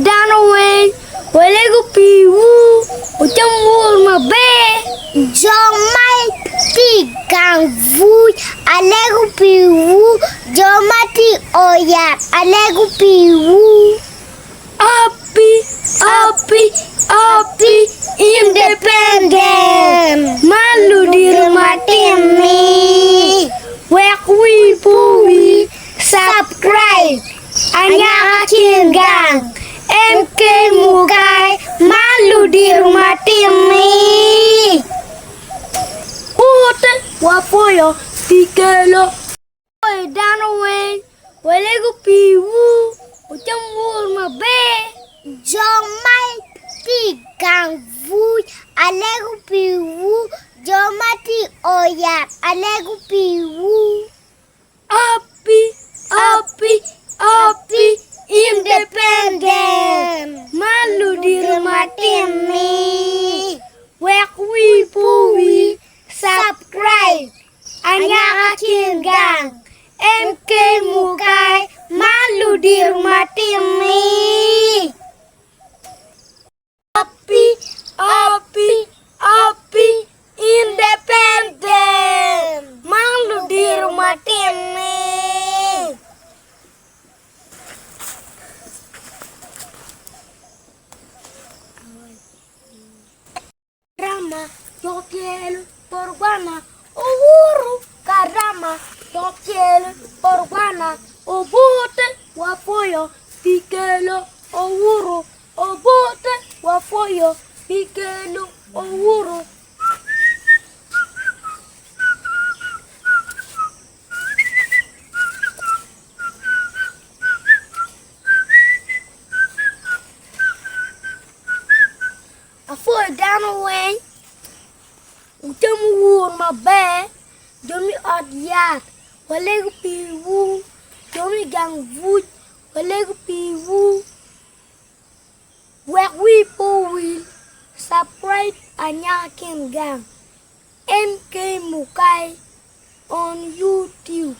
down away, walego piwu, utamul mabe. Jomai tigang vui, alego piwu, jomati oyat, alego piwu. Api, independen. Malu di rumah Timi. Wek wipui, subscribe. Anyakin gang. MK Mukai, malu di rumah Timi. Obote, wapoyo, tikelo. Down away, walego piwu, utamul mabe. Jomai tigang vui, alego piwu, jomati oyat, alego piwu. Api, independen. Malu di rumah Timi. Wek wipui, subscribe. Anyakin gang. MK Mukai, malu di rumah Timi. Api, independen. Malu di rumah Timi. Rama, yokel, porguana, owuru, karama, yokel, porguana, obote, wapoyo, pikelo, owuru, obote, wapoyo, pikelo, owuru. Afoy down away, utamur mabe, jomi odyat, walego piwu, jomi gang vuj, walego piwu. Wek wipui, subscribe Anyakin gang. MK Mukai on YouTube.